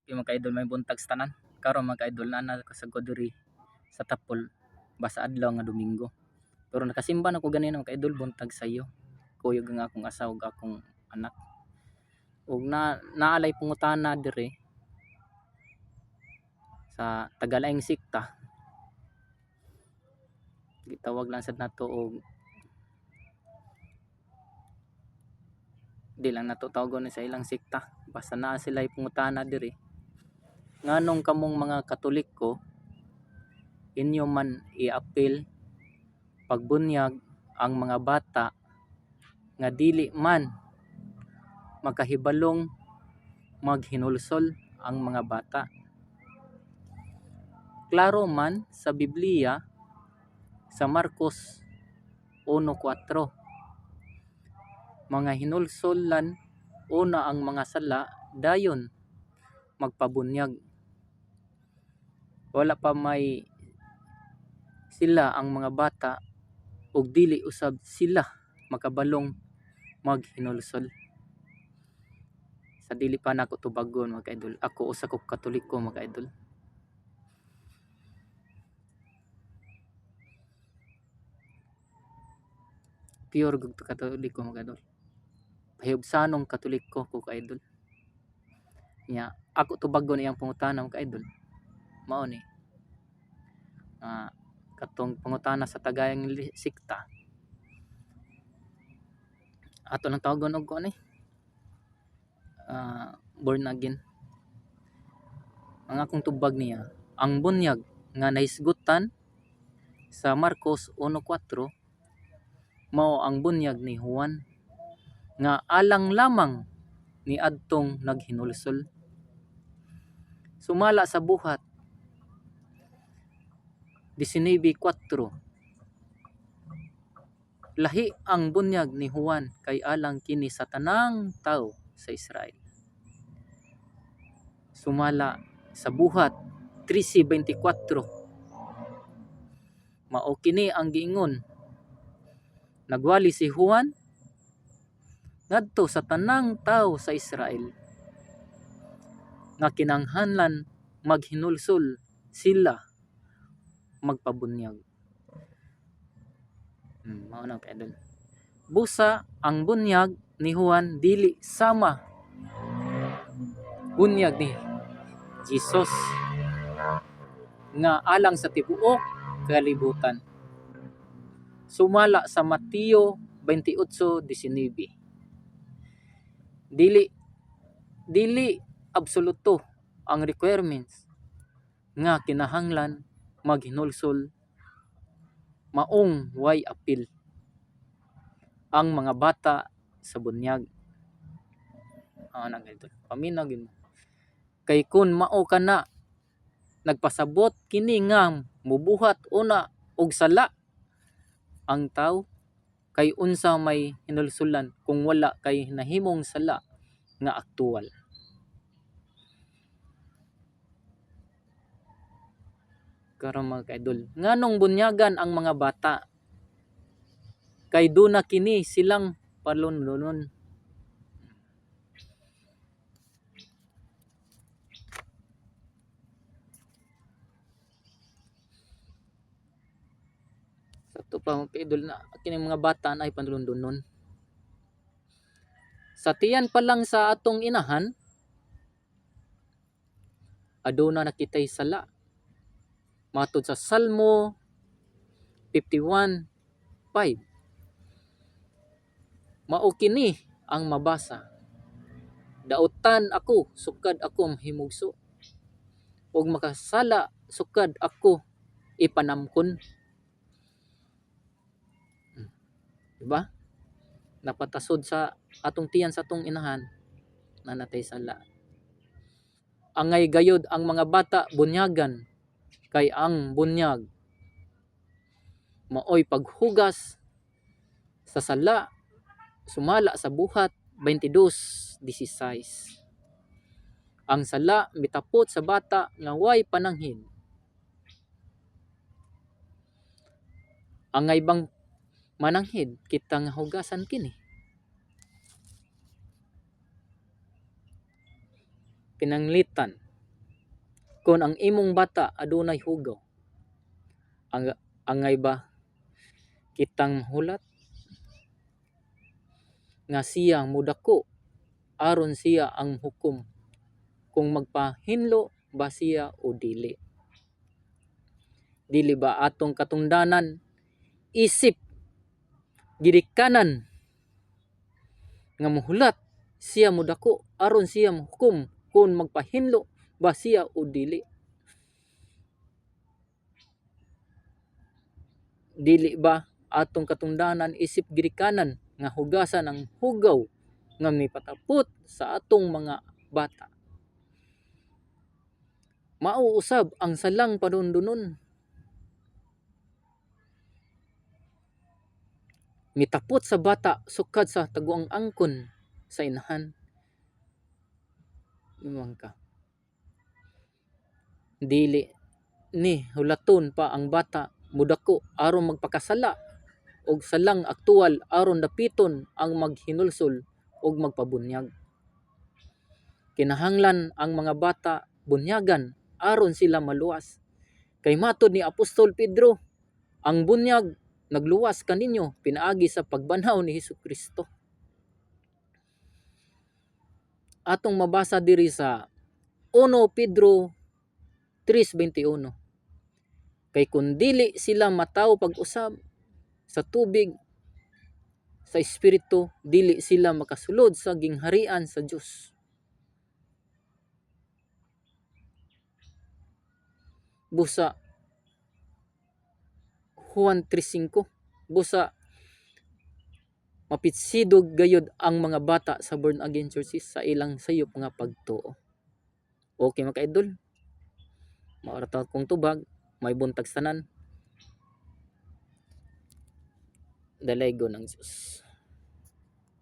yung mga idol may buntag sa tanan. Karon mga idol na kasagod diri sa Tapol basa adlaw nga Domingo. Pero nakasimba na ko ganina mga idol buntag sayo. Kuyog nga akong asawa ug akong anak. Ug naalay pangutana dire sa Tagalaing Sikta. Gitawag lang sad nato og di lang nato tawagon sa ilang sikta. Basta naa sila pangutana dire. Nganong kamong mga Katoliko inyo man i-apil pagbunyag ang mga bata nga dili man makahibalong maghinulsol ang mga bata. Klaro man sa Biblia sa Marcos 1:4 mga hinulsolan una ang mga sala dayon magpabunyag. Wala pa may sila ang mga bata ug dili usab sila makabalong maghinulsol. Sa dili pa nako tubagon mga idol, ako usa ko Katoliko mga idol. Pure gud Katoliko mga idol. Pahiyubsanong Katoliko ko ka idol. Nya ako tubagon iyang pangutana mga idol. Mao ni katong pangutana sa Tagayang Sikta. Ato nang tawagon og kuan born again. Ang akong tubag niya, ang bunyag nga nahisgutan sa Marcos 1:4 mao ang bunyag ni Juan nga alang lamang ni adtong naghinulsol. Sumala sa buhat 19:4 lahi ang bunyag ni Juan kay alang kini sa tanang tawo sa Israel. Sumala sa buhat 13:24 mao kini ang giingon, nagwali si Juan ngadto sa tanang tawo sa Israel nga kinahanglan maghinulsol sila magpabunyag. Mao na kadol. Busa ang bunyag ni Juan dili sama bunyag ni Jesus nga alang sa tibuok kalibutan. Sumala sa Mateo 28:19. Dili absoluto ang requirements nga kinahanglan maghinulsol maong way apil ang mga bata sa bunyag. Paminag yun. Kay kun mao kana nagpasabot kini nga mubuhat una og sala ang tawo kay unsa may hinulsolan kung wala kay nahimong sala nga aktual. Karon mga kaidol, nganong bunyagan ang mga bata? Kay duna kini silang palunlunon. Sa to pa mga kaidol na kini mga bata na ay panlundunon. Sa tiyan pa lang sa atong inahan, aduna nakitay sala. Matod sa Salmo 51:5. Mao kini ang mabasa. Dautan ako sukad ako mahimugso. Ug makasala sukad ako ipanamkon. Diba? Napatasod sa atong tiyan sa atong inahan na natay sala. Angay gayod ang mga bata bunyagan kay ang bunyag maoy paghugas sa sala. Sumala sa buhat 22:16. Ang sala mitapot sa bata nga way pananghid. Angay bang mananghid kita nga hugasan kini? Kinanglitan Kung ang imong bata adunay hugaw, angay ba kitang hulat nga siya mudako aron siya ang hukom kung magpahinlo ba siya o dili? Dili ba atong katungdanan isip gidikanan nga muhulat siya mudako aron siya mahukom kung magpahinlo ba siya o dili? Dili ba atong katungdanan isip gidikanan nga hugasan ang hugaw nga mipatapot sa atong mga bata? Mauusab ang salang padundunon. Mitapot sa bata sukad sa taguang angkon sa inahan. Imong ka. Dili ni hulaton pa ang bata mudako aron magpakasala og salang aktual aron dapiton ang maghinulsol og magpabunyag. Kinahanglan ang mga bata bunyagan aron sila maluwas. Kay matud ni Apostol Pedro, ang bunyag nagluwas kaninyo pinaagi sa pagbanhaw ni Hesukristo. Atong mabasa diri sa 1 Pedro 3:21. Kay kun dili sila mataw pag-usab sa tubig sa espiritu, dili sila makasulod sa gingharian sa Dios. Busa Juan 3:5, busa mapitsidog gayud ang mga bata sa born again churches sa ilang sayop nga pagtuo. Okay mga ka-idol, maura ta kong tubag, may buntag tanan. Dalaygo ng Diyos.